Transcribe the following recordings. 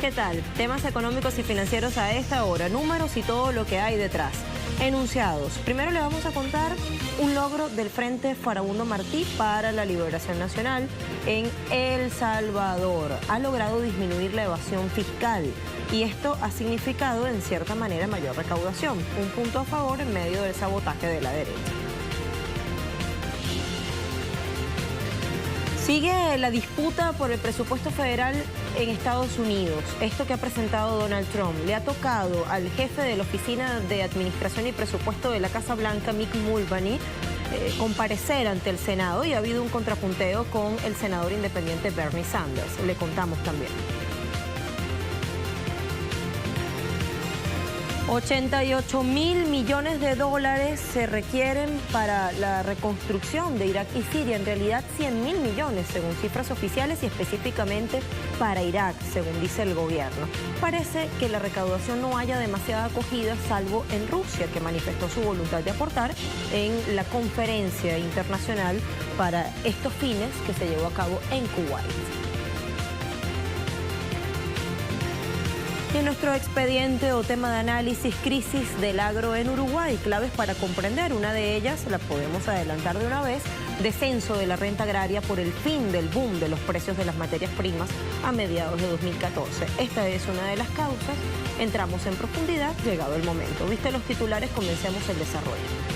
¿qué tal? Temas económicos y financieros a esta hora, números y todo lo que hay detrás. Enunciados. Primero le vamos a contar un logro del Frente Farabundo Martí para la Liberación Nacional en El Salvador. Ha logrado disminuir la evasión fiscal y esto ha significado en cierta manera mayor recaudación. Un punto a favor en medio del sabotaje de la derecha. Sigue la disputa por el presupuesto federal en Estados Unidos. Esto que ha presentado Donald Trump le ha tocado al jefe de la Oficina de Administración y Presupuesto de la Casa Blanca, Mick Mulvaney, comparecer ante el Senado, y ha habido un contrapunteo con el senador independiente Bernie Sanders. Le contamos también. 88.000 millones de dólares se requieren para la reconstrucción de Irak y Siria. En realidad 100.000 millones según cifras oficiales y específicamente para Irak, según dice el gobierno. Parece que la recaudación no haya demasiada acogida, salvo en Rusia, que manifestó su voluntad de aportar en la conferencia internacional para estos fines que se llevó a cabo en Kuwait. Y en nuestro expediente o tema de análisis, crisis del agro en Uruguay, claves para comprender. Una de ellas, la podemos adelantar de una vez: descenso de la renta agraria por el fin del boom de los precios de las materias primas a mediados de 2014. Esta es una de las causas. Entramos en profundidad, llegado el momento. ¿Viste los titulares? Comencemos el desarrollo.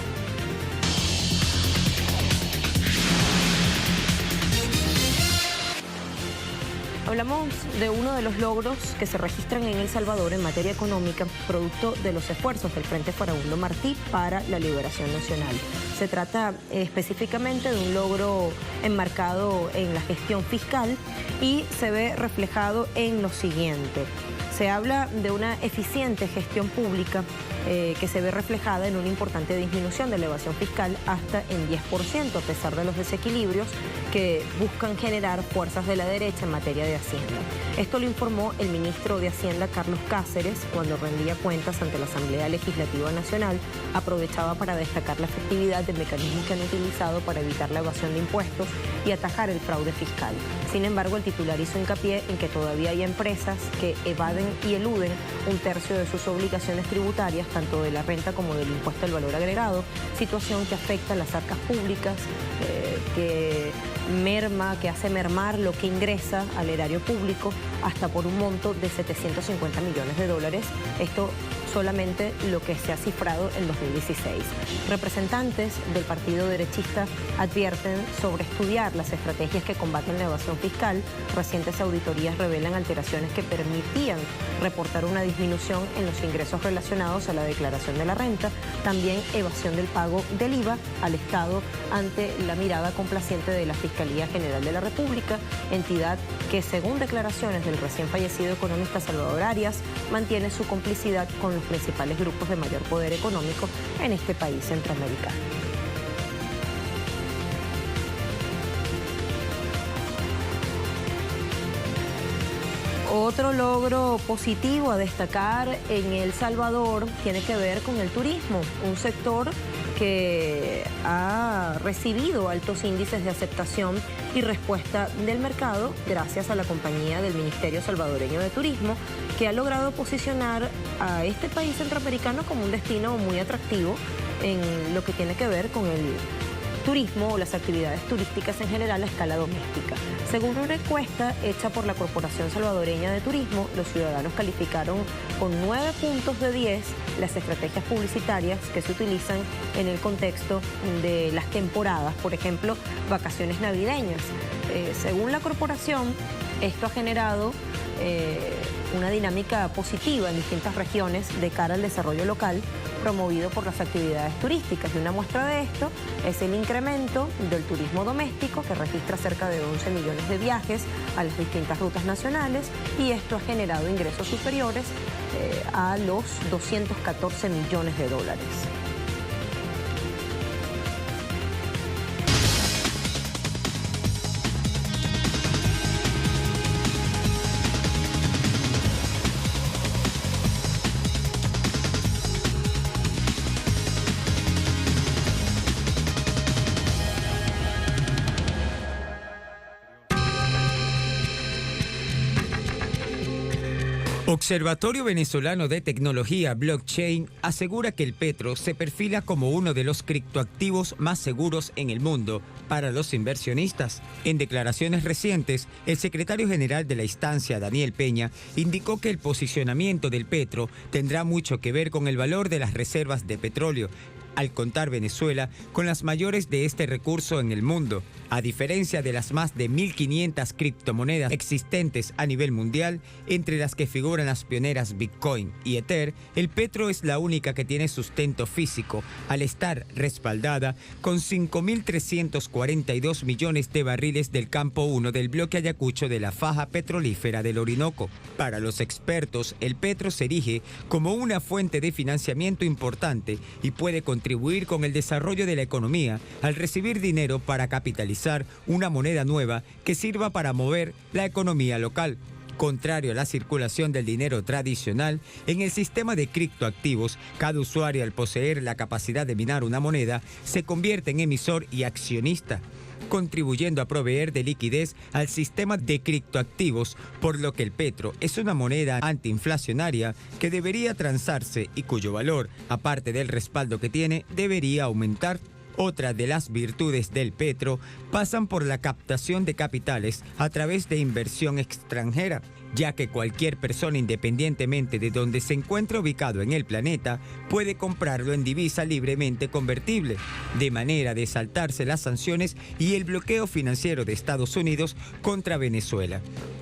Hablamos de uno de los logros que se registran en El Salvador en materia económica, producto de los esfuerzos del Frente Farabundo Martí para la Liberación Nacional. Se trata específicamente de un logro enmarcado en la gestión fiscal y se ve reflejado en lo siguiente. Se habla de una eficiente gestión pública que se ve reflejada en una importante disminución de la evasión fiscal hasta en 10%, a pesar de los desequilibrios que buscan generar fuerzas de la derecha en materia de Hacienda. Esto lo informó el ministro de Hacienda, Carlos Cáceres, cuando rendía cuentas ante la Asamblea Legislativa Nacional. Aprovechaba para destacar la efectividad de mecanismos que han utilizado para evitar la evasión de impuestos y atajar el fraude fiscal. Sin embargo, el titular hizo hincapié en que todavía hay empresas que evaden y eluden un tercio de sus obligaciones tributarias, tanto de la renta como del impuesto al valor agregado, situación que afecta a las arcas públicas, que hace mermar lo que ingresa al erario público hasta por un monto de 750 millones de dólares. Esto solamente lo que se ha cifrado en 2016. Representantes del partido derechista advierten sobre estudiar las estrategias que combaten la evasión fiscal. Recientes auditorías revelan alteraciones que permitían reportar una disminución en los ingresos relacionados a la declaración de la renta, también evasión del pago del IVA al Estado ante la mirada complaciente de la Fiscalía General de la República, entidad que, según declaraciones del recién fallecido economista Salvador Arias, mantiene su complicidad con los principales grupos de mayor poder económico en este país centroamericano. Otro logro positivo a destacar en El Salvador tiene que ver con el turismo, un sector que ha recibido altos índices de aceptación y respuesta del mercado gracias a la compañía del Ministerio Salvadoreño de Turismo, que ha logrado posicionar a este país centroamericano como un destino muy atractivo en lo que tiene que ver con el turismo o las actividades turísticas en general a escala doméstica. Según una encuesta hecha por la Corporación Salvadoreña de Turismo, los ciudadanos calificaron con 9 puntos de 10 las estrategias publicitarias que se utilizan en el contexto de las temporadas, por ejemplo, vacaciones navideñas. Según la corporación, esto ha generado una dinámica positiva en distintas regiones de cara al desarrollo local promovido por las actividades turísticas. Y una muestra de esto es el incremento del turismo doméstico, que registra cerca de 11 millones de viajes a las distintas rutas nacionales, y esto ha generado ingresos superiores a los 214 millones de dólares. Observatorio Venezolano de Tecnología Blockchain asegura que el petro se perfila como uno de los criptoactivos más seguros en el mundo para los inversionistas. En declaraciones recientes, el secretario general de la instancia, Daniel Peña, indicó que el posicionamiento del petro tendrá mucho que ver con el valor de las reservas de petróleo, al contar Venezuela con las mayores de este recurso en el mundo. A diferencia de las más de 1.500 criptomonedas existentes a nivel mundial, entre las que figuran las pioneras Bitcoin y Ether, el petro es la única que tiene sustento físico, al estar respaldada con 5.342 millones de barriles del campo 1 del bloque Ayacucho de la faja petrolífera del Orinoco. Para los expertos, el petro se erige como una fuente de financiamiento importante y puede contribuir con el desarrollo de la economía al recibir dinero para capitalizar una moneda nueva que sirva para mover la economía local. Contrario a la circulación del dinero tradicional, en el sistema de criptoactivos, cada usuario, al poseer la capacidad de minar una moneda, se convierte en emisor y accionista, contribuyendo a proveer de liquidez al sistema de criptoactivos, por lo que el petro es una moneda antiinflacionaria que debería transarse y cuyo valor, aparte del respaldo que tiene, debería aumentar. Otra de las virtudes del petro pasan por la captación de capitales a través de inversión extranjera, ya que cualquier persona, independientemente de donde se encuentre ubicado en el planeta, puede comprarlo en divisa libremente convertible, de manera de saltarse las sanciones y el bloqueo financiero de Estados Unidos contra Venezuela.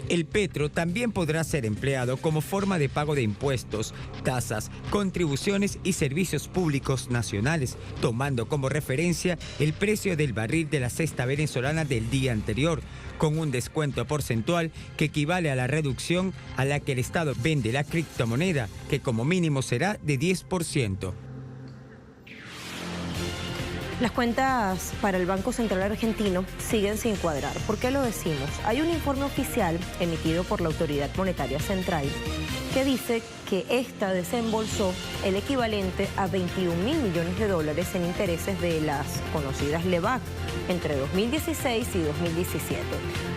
El petro también podrá ser empleado como forma de pago de impuestos, tasas, contribuciones y servicios públicos nacionales, tomando como referencia el precio del barril de la cesta venezolana del día anterior, con un descuento porcentual que equivale a la reducción a la que el Estado vende la criptomoneda, que como mínimo será de 10%. Las cuentas para el Banco Central Argentino siguen sin cuadrar. ¿Por qué lo decimos? Hay un informe oficial emitido por la Autoridad Monetaria Central que dice que esta desembolsó el equivalente a 21.000 millones de dólares en intereses de las conocidas LEBAC entre 2016 y 2017.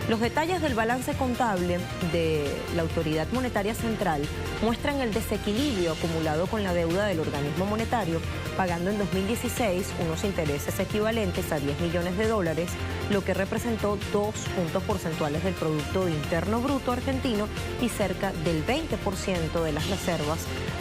Los detalles del balance contable de la Autoridad Monetaria Central muestran el desequilibrio acumulado con la deuda del organismo monetario, pagando en 2016 unos intereses equivalentes a 10 millones de dólares, lo que representó 2 puntos porcentuales del Producto Interno Bruto argentino y cerca del 20% de las reservas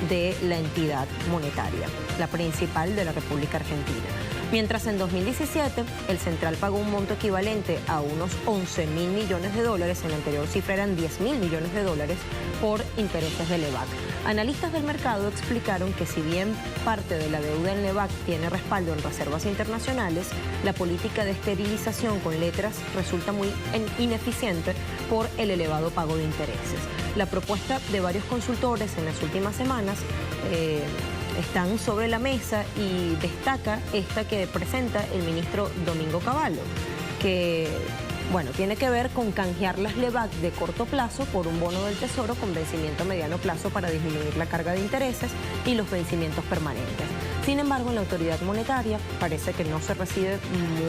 de la entidad monetaria, la principal de la República Argentina. Mientras en 2017 el Central pagó un monto equivalente a unos 11.000 millones de dólares, en la anterior cifra eran 10.000 millones de dólares por intereses de LEBAC. Analistas del mercado explicaron que si bien parte de la deuda en LEBAC tiene respaldo en reservas internacionales, la política de esterilización con letras resulta muy ineficiente por el elevado pago de intereses. La propuesta de varios consultores en las últimas semanas están sobre la mesa y destaca esta que presenta el ministro Domingo Cavallo, que tiene que ver con canjear las LEBAC de corto plazo por un bono del Tesoro con vencimiento a mediano plazo para disminuir la carga de intereses y los vencimientos permanentes. Sin embargo, en la autoridad monetaria parece que no se recibe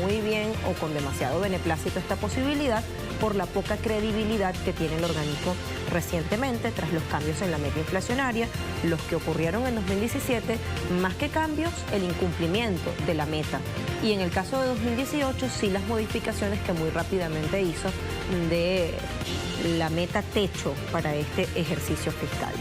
muy bien o con demasiado beneplácito esta posibilidad por la poca credibilidad que tiene el organismo recientemente tras los cambios en la meta inflacionaria, los que ocurrieron en 2017, más que cambios, el incumplimiento de la meta. Y en el caso de 2018, sí las modificaciones que muy rápidamente hizo de la meta techo para este ejercicio fiscal.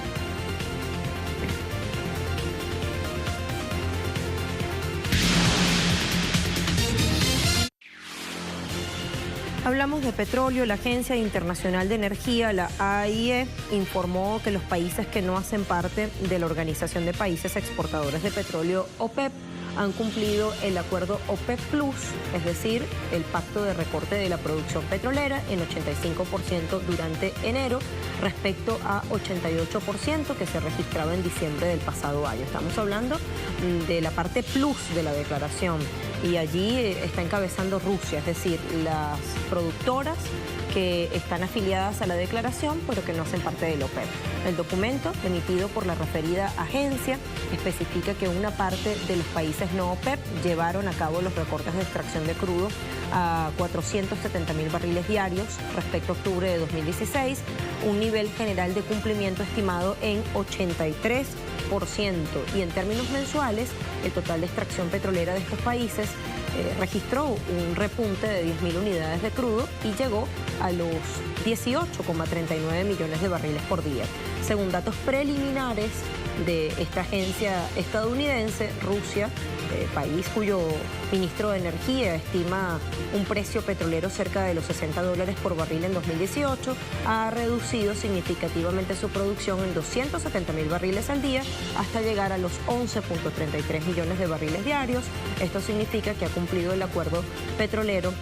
Hablamos de petróleo. La Agencia Internacional de Energía, la AIE, informó que los países que no hacen parte de la Organización de Países Exportadores de Petróleo, OPEP, han cumplido el acuerdo OPEP Plus, es decir, el pacto de recorte de la producción petrolera en 85% durante enero, respecto a 88% que se registraba en diciembre del pasado año. Estamos hablando de la parte plus de la declaración y allí está encabezando Rusia, es decir, las productoras que están afiliadas a la declaración pero que no hacen parte del OPEP. El documento emitido por la referida agencia especifica que una parte de los países no OPEP llevaron a cabo los recortes de extracción de crudo a 470.000 barriles diarios respecto a octubre de 2016, un nivel general de cumplimiento estimado en 83%, y en términos mensuales el total de extracción petrolera de estos países registró un repunte de 10.000 unidades de crudo y llegó a los 18,39 millones de barriles por día. Según datos preliminares de esta agencia estadounidense, Rusia, país cuyo ministro de Energía estima un precio petrolero cerca de los $60 por barril en 2018, ha reducido significativamente su producción en 270.000 barriles al día hasta llegar a los 11,33 millones de barriles diarios. Esto significa que ha cumplido el acuerdo petrolero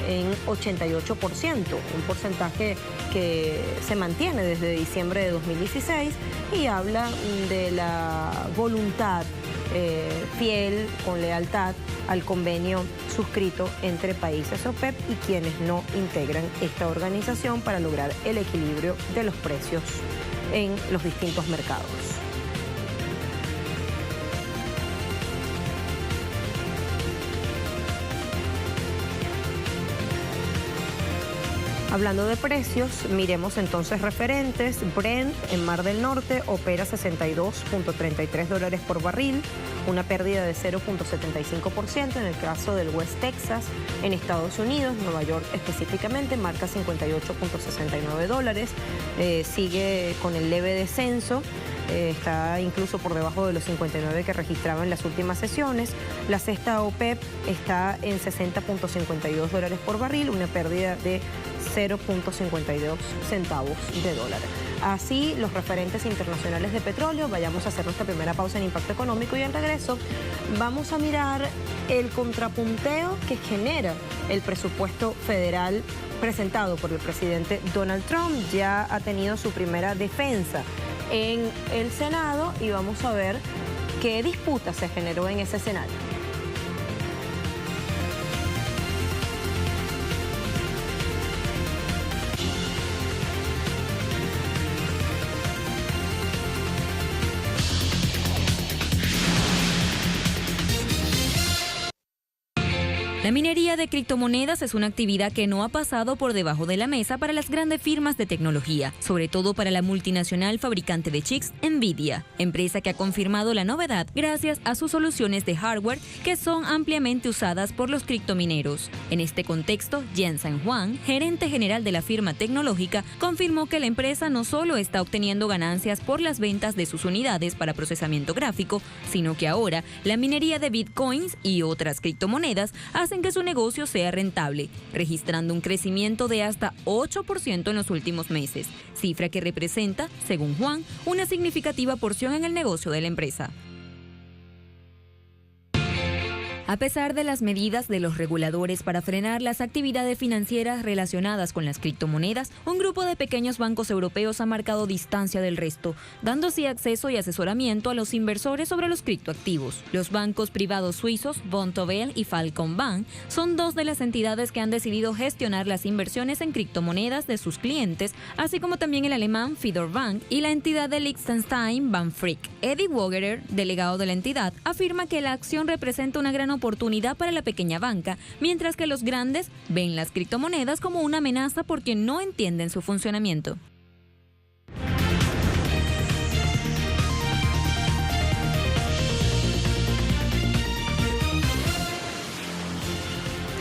en 88%, un porcentaje que se mantiene desde diciembre de 2016 y habla de la voluntad fiel, con lealtad al convenio suscrito entre países OPEP y quienes no integran esta organización para lograr el equilibrio de los precios en los distintos mercados. Hablando de precios, miremos entonces referentes. Brent en Mar del Norte opera $62.33 por barril, una pérdida de 0.75%. En el caso del West Texas, en Estados Unidos, Nueva York específicamente, marca $58.69. Sigue con el leve descenso. Está incluso por debajo de los 59 que registraba en las últimas sesiones. La cesta OPEP está en $60.52 por barril, una pérdida de 0.52 centavos de dólar. Así, los referentes internacionales de petróleo. Vayamos a hacer nuestra primera pausa en Impacto Económico y al regreso vamos a mirar el contrapunteo que genera el presupuesto federal presentado por el presidente Donald Trump. Ya ha tenido su primera defensa en el Senado y vamos a ver qué disputa se generó en ese escenario. La minería de criptomonedas es una actividad que no ha pasado por debajo de la mesa para las grandes firmas de tecnología, sobre todo para la multinacional fabricante de chips Nvidia, empresa que ha confirmado la novedad gracias a sus soluciones de hardware que son ampliamente usadas por los criptomineros. En este contexto, Jensen Huang, gerente general de la firma tecnológica, confirmó que la empresa no solo está obteniendo ganancias por las ventas de sus unidades para procesamiento gráfico, sino que ahora la minería de bitcoins y otras criptomonedas hacen que su negocio sea rentable, registrando un crecimiento de hasta 8% en los últimos meses, cifra que representa, según Juan, una significativa porción en el negocio de la empresa. A pesar de las medidas de los reguladores para frenar las actividades financieras relacionadas con las criptomonedas, un grupo de pequeños bancos europeos ha marcado distancia del resto, dando así acceso y asesoramiento a los inversores sobre los criptoactivos. Los bancos privados suizos Vontobel y Falcon Bank son dos de las entidades que han decidido gestionar las inversiones en criptomonedas de sus clientes, así como también el alemán Fidor Bank y la entidad de Liechtenstein Banfrick. Eddie Wogerer, delegado de la entidad, afirma que la acción representa una gran oportunidad para la pequeña banca, mientras que los grandes ven las criptomonedas como una amenaza porque no entienden su funcionamiento.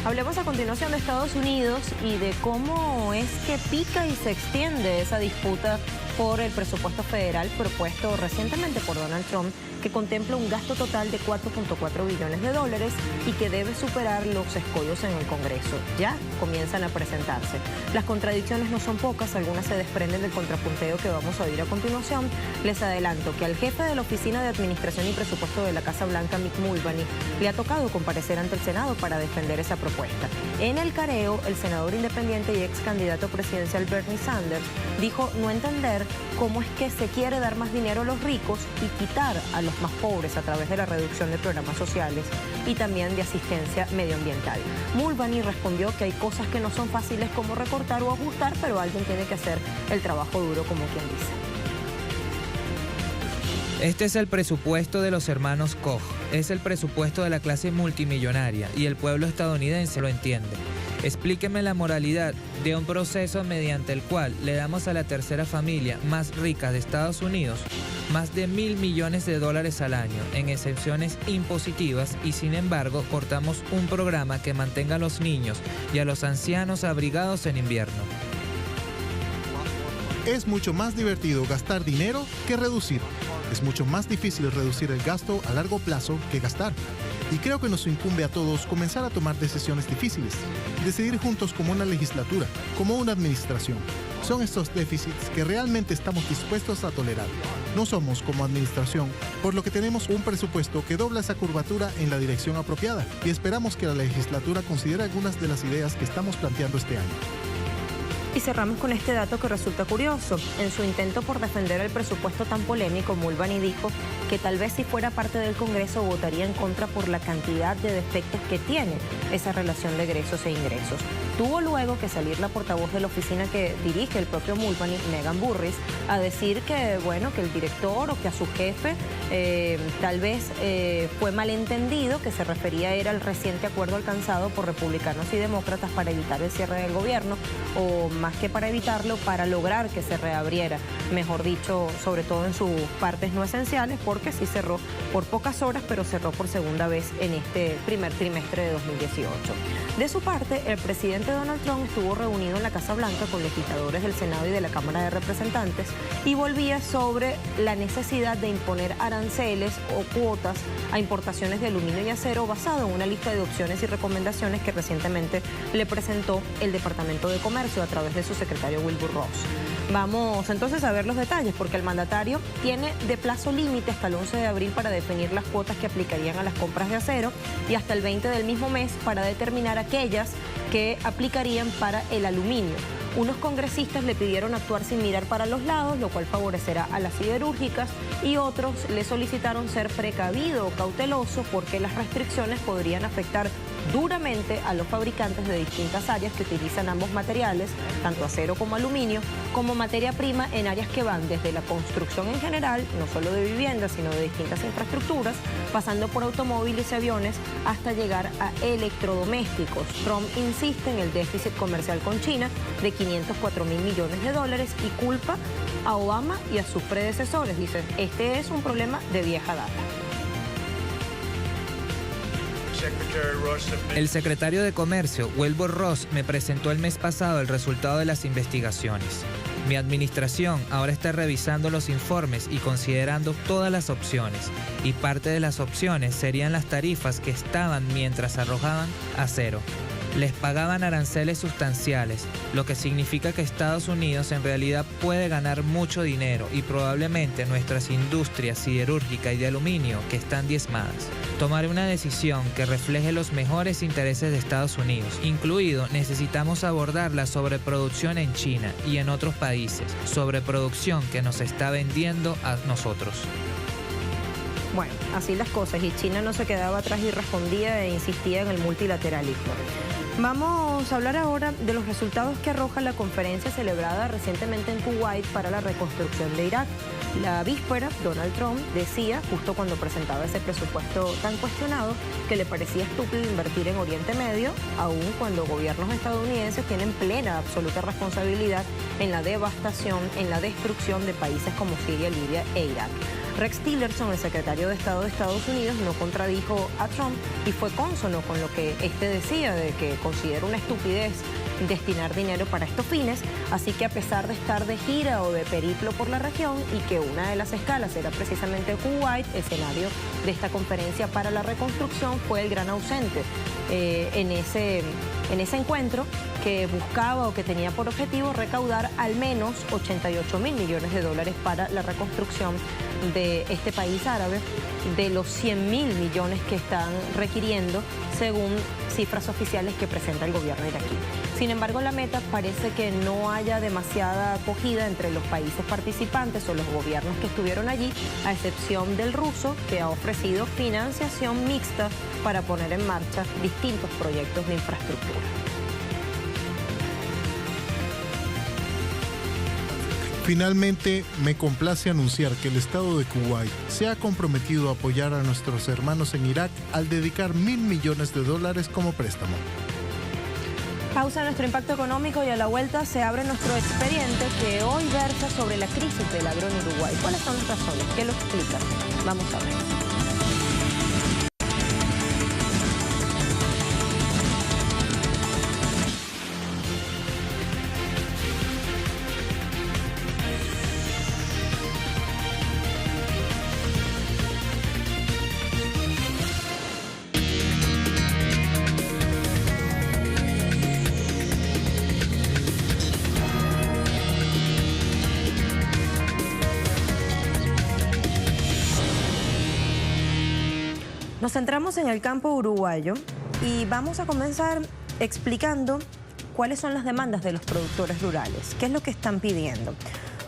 Hablemos a continuación de Estados Unidos y de cómo es que pica y se extiende esa disputa por el presupuesto federal propuesto recientemente por Donald Trump, que contempla un gasto total de $4.4 billones y que debe superar los escollos en el Congreso. Ya comienzan a presentarse. Las contradicciones no son pocas, algunas se desprenden del contrapunteo que vamos a oír a continuación. Les adelanto que al jefe de la Oficina de Administración y Presupuesto de la Casa Blanca, Mick Mulvaney, le ha tocado comparecer ante el Senado para defender esa propuesta. En el careo, el senador independiente y ex candidato presidencial Bernie Sanders dijo no entender cómo es que se quiere dar más dinero a los ricos y quitar a los más pobres a través de la reducción de programas sociales y también de asistencia medioambiental. Mulvaney respondió que hay cosas que no son fáciles como recortar o ajustar, pero alguien tiene que hacer el trabajo duro, como quien dice. Este es el presupuesto de los hermanos Koch. Es el presupuesto de la clase multimillonaria y el pueblo estadounidense lo entiende. Explíqueme la moralidad de un proceso mediante el cual le damos a la tercera familia más rica de Estados Unidos más de $1.000 millones al año en excepciones impositivas y sin embargo cortamos un programa que mantenga a los niños y a los ancianos abrigados en invierno. Es mucho más divertido gastar dinero que reducir. Es mucho más difícil reducir el gasto a largo plazo que gastar. Y creo que nos incumbe a todos comenzar a tomar decisiones difíciles. Decidir juntos como una legislatura, como una administración. Son estos déficits que realmente estamos dispuestos a tolerar. No somos como administración, por lo que tenemos un presupuesto que dobla esa curvatura en la dirección apropiada. Y esperamos que la legislatura considere algunas de las ideas que estamos planteando este año. Y cerramos con este dato que resulta curioso. En su intento por defender el presupuesto tan polémico, Mulvaney dijo que tal vez si fuera parte del Congreso votaría en contra por la cantidad de defectos que tiene esa relación de egresos e ingresos. Tuvo luego que salir la portavoz de la oficina que dirige el propio Mulvaney, Megan Burris, a decir que, bueno, que el director o que a su jefe tal vez fue malentendido, que se refería era al reciente acuerdo alcanzado por republicanos y demócratas para evitar el cierre del gobierno, o más que para evitarlo, para lograr que se reabriera, mejor dicho, sobre todo en sus partes no esenciales, porque sí cerró por pocas horas, pero cerró por segunda vez en este primer trimestre de 2018. De su parte, el presidente Donald Trump estuvo reunido en la Casa Blanca con legisladores del Senado y de la Cámara de Representantes y volvía sobre la necesidad de imponer aranceles o cuotas a importaciones de aluminio y acero basado en una lista de opciones y recomendaciones que recientemente le presentó el Departamento de Comercio a través de su secretario Wilbur Ross. Vamos entonces a ver los detalles, porque el mandatario tiene de plazo límite hasta el 11 de abril para definir las cuotas que aplicarían a las compras de acero y hasta el 20 del mismo mes para determinar aquellas que aplicarían para el aluminio. Unos congresistas le pidieron actuar sin mirar para los lados, lo cual favorecerá a las siderúrgicas, y otros le solicitaron ser precavido o cauteloso porque las restricciones podrían afectar duramente a los fabricantes de distintas áreas que utilizan ambos materiales, tanto acero como aluminio, como materia prima en áreas que van desde la construcción en general, no solo de viviendas, sino de distintas infraestructuras, pasando por automóviles y aviones hasta llegar a electrodomésticos. Trump insiste en el déficit comercial con China de $504 mil millones y culpa a Obama y a sus predecesores. Dice, este es un problema de vieja data. El secretario de Comercio, Wilbur Ross, me presentó el mes pasado el resultado de las investigaciones. Mi administración ahora está revisando los informes y considerando todas las opciones, y parte de las opciones serían las tarifas que estaban mientras arrojaban acero. Les pagaban aranceles sustanciales, lo que significa que Estados Unidos en realidad puede ganar mucho dinero y probablemente nuestras industrias siderúrgica y de aluminio que están diezmadas. Tomaré una decisión que refleje los mejores intereses de Estados Unidos, incluido necesitamos abordar la sobreproducción en China y en otros países, sobreproducción que nos está vendiendo a nosotros. Bueno, así las cosas, y China no se quedaba atrás y respondía e insistía en el multilateralismo. Vamos a hablar ahora de los resultados que arroja la conferencia celebrada recientemente en Kuwait para la reconstrucción de Irak. La víspera, Donald Trump decía, justo cuando presentaba ese presupuesto tan cuestionado, que le parecía estúpido invertir en Oriente Medio, aun cuando gobiernos estadounidenses tienen plena, absoluta responsabilidad en la devastación, en la destrucción de países como Siria, Libia e Irak. Rex Tillerson, el secretario de Estado de Estados Unidos, no contradijo a Trump y fue cónsono con lo que este decía, de que considera una estupidez destinar dinero para estos fines, así que a pesar de estar de gira o de periplo por la región y que una de las escalas era precisamente Kuwait, escenario de esta conferencia para la reconstrucción, fue el gran ausente en ese en ese encuentro que buscaba o que tenía por objetivo recaudar al menos 88.000 millones de dólares para la reconstrucción de este país árabe, de los 100.000 millones que están requiriendo según cifras oficiales que presenta el gobierno iraquí. Sin embargo, la meta parece que no haya demasiada acogida entre los países participantes o los gobiernos que estuvieron allí, a excepción del ruso, que ha ofrecido financiación mixta para poner en marcha distintos proyectos de infraestructura. Finalmente, me complace anunciar que el Estado de Kuwait se ha comprometido a apoyar a nuestros hermanos en Irak al dedicar $1.000 millones como préstamo. Pausa nuestro impacto económico y a la vuelta se abre nuestro expediente que hoy versa sobre la crisis del agro en Uruguay. ¿Cuáles son las razones? ¿Qué lo explican? Vamos a ver. Nos centramos en el campo uruguayo y vamos a comenzar explicando cuáles son las demandas de los productores rurales, qué es lo que están pidiendo.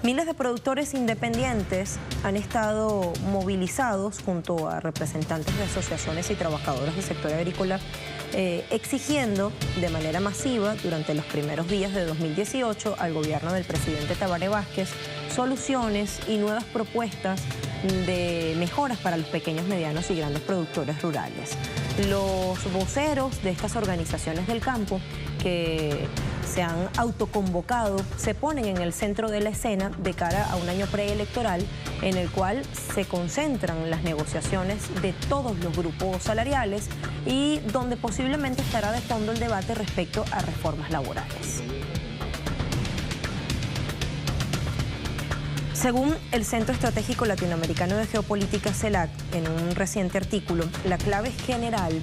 Miles de productores independientes han estado movilizados junto a representantes de asociaciones y trabajadores del sector agrícola, exigiendo de manera masiva durante los primeros días de 2018 al gobierno del presidente Tabaré Vázquez soluciones y nuevas propuestas de mejoras para los pequeños, medianos y grandes productores rurales. Los voceros de estas organizaciones del campo que se han autoconvocado se ponen en el centro de la escena de cara a un año preelectoral en el cual se concentran las negociaciones de todos los grupos salariales y donde posiblemente estará de fondo el debate respecto a reformas laborales. Según el Centro Estratégico Latinoamericano de Geopolítica, CELAC, en un reciente artículo, la clave general,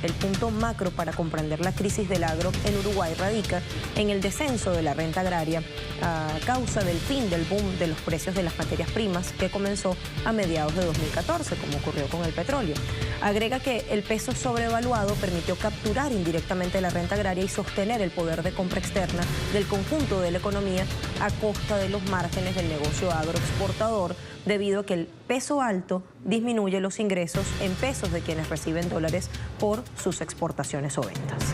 el punto macro para comprender la crisis del agro en Uruguay radica en el descenso de la renta agraria a causa del fin del boom de los precios de las materias primas que comenzó a mediados de 2014, como ocurrió con el petróleo. Agrega que el peso sobrevaluado permitió capturar indirectamente la renta agraria y sostener el poder de compra externa del conjunto de la economía a costa de los márgenes del negocio agroexportador, debido a que el peso alto disminuye los ingresos en pesos de quienes reciben dólares por sus exportaciones o ventas.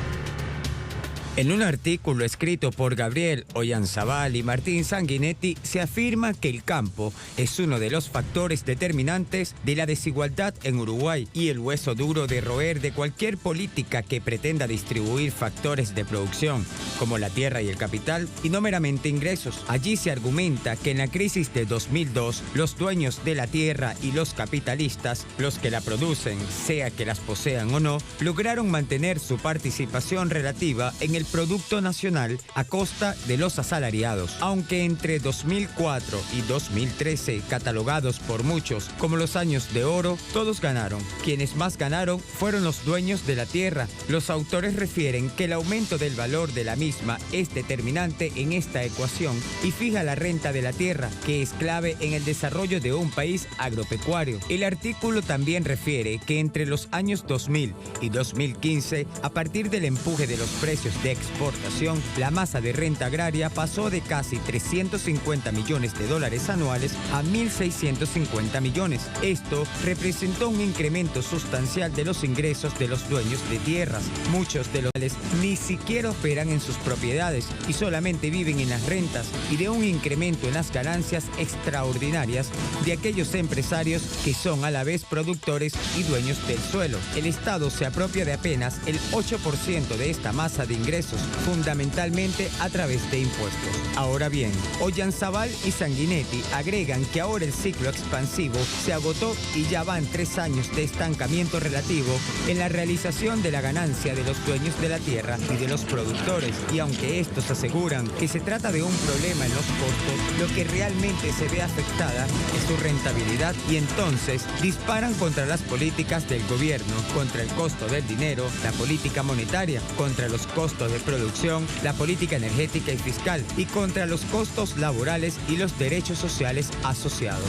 En un artículo escrito por Gabriel Ollanzabal y Martín Sanguinetti, se afirma que el campo es uno de los factores determinantes de la desigualdad en Uruguay y el hueso duro de roer de cualquier política que pretenda distribuir factores de producción, como la tierra y el capital, y no meramente ingresos. Allí se argumenta que en la crisis de 2002, los dueños de la tierra y los capitalistas, los que la producen, sea que las posean o no, lograron mantener su participación relativa en el Producto Nacional a costa de los asalariados. Aunque entre 2004 y 2013, catalogados por muchos como los años de oro, todos ganaron. Quienes más ganaron fueron los dueños de la tierra. Los autores refieren que el aumento del valor de la misma es determinante en esta ecuación y fija la renta de la tierra, que es clave en el desarrollo de un país agropecuario. El artículo también refiere que entre los años 2000 y 2015, a partir del empuje de los precios de exportación, la masa de renta agraria pasó de casi 350 millones de dólares anuales a 1.650 millones. Esto representó un incremento sustancial de los ingresos de los dueños de tierras. Muchos de los cuales ni siquiera operan en sus propiedades y solamente viven en las rentas, y de un incremento en las ganancias extraordinarias de aquellos empresarios que son a la vez productores y dueños del suelo. El Estado se apropia de apenas el 8% de esta masa de ingresos, fundamentalmente a través de impuestos. Ahora bien, Ollanzabal y Sanguinetti agregan que ahora el ciclo expansivo se agotó y ya van 3 años de estancamiento relativo en la realización de la ganancia de los dueños de la tierra y de los productores, y aunque estos aseguran que se trata de un problema en los costos, lo que realmente se ve afectada es su rentabilidad, y entonces disparan contra las políticas del gobierno, contra el costo del dinero, la política monetaria, contra los costos de producción, la política energética y fiscal y contra los costos laborales y los derechos sociales asociados.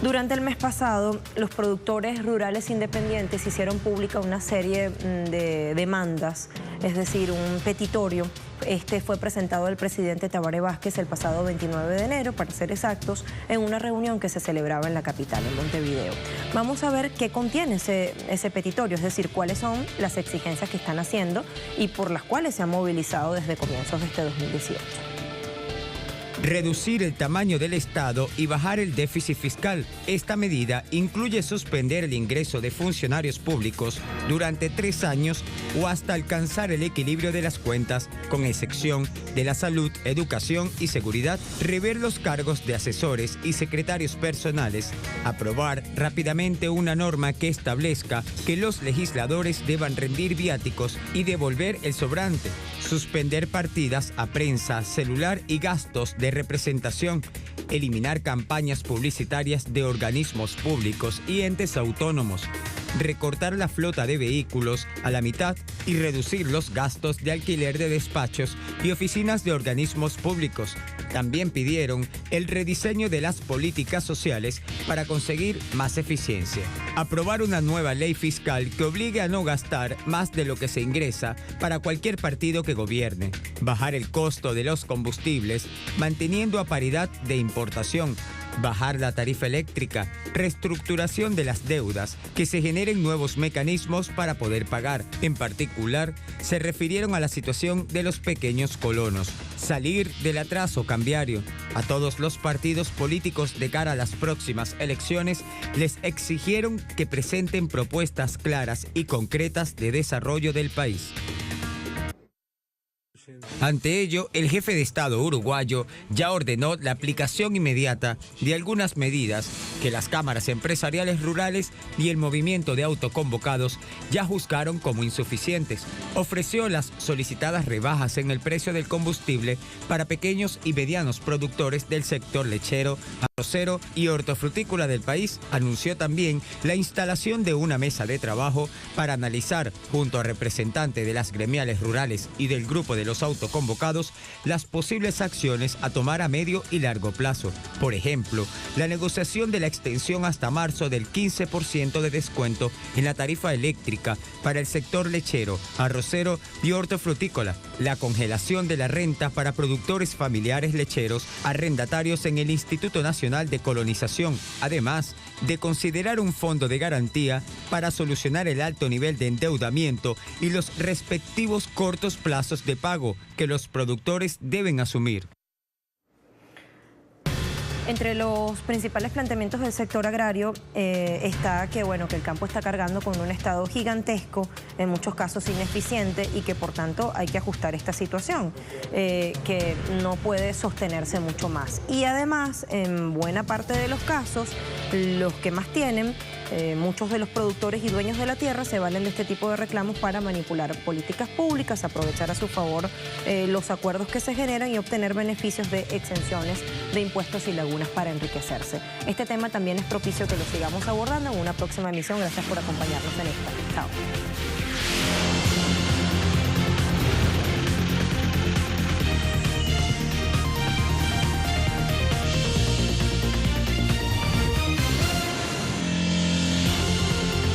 Durante el mes pasado, los productores rurales independientes hicieron pública una serie de demandas, es decir, un petitorio. Este fue presentado al presidente Tabaré Vázquez el pasado 29 de enero, para ser exactos, en una reunión que se celebraba en la capital, en Montevideo. Vamos a ver qué contiene ese petitorio, es decir, cuáles son las exigencias que están haciendo y por las cuales se han movilizado desde comienzos de este 2018. Reducir el tamaño del Estado y bajar el déficit fiscal. Esta medida incluye suspender el ingreso de funcionarios públicos durante 3 años o hasta alcanzar el equilibrio de las cuentas, con excepción de la salud, educación y seguridad, rever los cargos de asesores y secretarios personales, aprobar rápidamente una norma que establezca que los legisladores deban rendir viáticos y devolver el sobrante, suspender partidas a prensa, celular y gastos de representación, eliminar campañas publicitarias de organismos públicos y entes autónomos, recortar la flota de vehículos a la mitad y reducir los gastos de alquiler de despachos y oficinas de organismos públicos. También pidieron el rediseño de las políticas sociales para conseguir más eficiencia. Aprobar una nueva ley fiscal que obligue a no gastar más de lo que se ingresa para cualquier partido que gobierne. Bajar el costo de los combustibles, manteniendo a paridad de importación. Bajar la tarifa eléctrica, reestructuración de las deudas, que se generen nuevos mecanismos para poder pagar. En particular, se refirieron a la situación de los pequeños colonos. Salir del atraso cambiario. A todos los partidos políticos de cara a las próximas elecciones les exigieron que presenten propuestas claras y concretas de desarrollo del país. Ante ello, el jefe de Estado uruguayo ya ordenó la aplicación inmediata de algunas medidas que las cámaras empresariales rurales y el movimiento de autoconvocados ya juzgaron como insuficientes. Ofreció las solicitadas rebajas en el precio del combustible para pequeños y medianos productores del sector lechero, arrocero y hortofrutícola del país. Anunció también la instalación de una mesa de trabajo para analizar, junto a representantes de las gremiales rurales y del grupo de los autoconvocados, las posibles acciones a tomar a medio y largo plazo. Por ejemplo, la negociación de la extensión hasta marzo del 15% de descuento en la tarifa eléctrica para el sector lechero, arrocero y hortofrutícola, la congelación de la renta para productores familiares lecheros arrendatarios en el Instituto Nacional de Colonización, además de considerar un fondo de garantía para solucionar el alto nivel de endeudamiento y los respectivos cortos plazos de pago que los productores deben asumir. Entre los principales planteamientos del sector agrario está que el campo está cargando con un Estado gigantesco, en muchos casos ineficiente, y que por tanto hay que ajustar esta situación, que no puede sostenerse mucho más. Y además, en buena parte de los casos, los que más tienen, muchos de los productores y dueños de la tierra se valen de este tipo de reclamos para manipular políticas públicas, aprovechar a su favor los acuerdos que se generan y obtener beneficios de exenciones de impuestos y lagunas para enriquecerse. Este tema también es propicio que lo sigamos abordando en una próxima emisión. Gracias por acompañarnos en esta. Chao.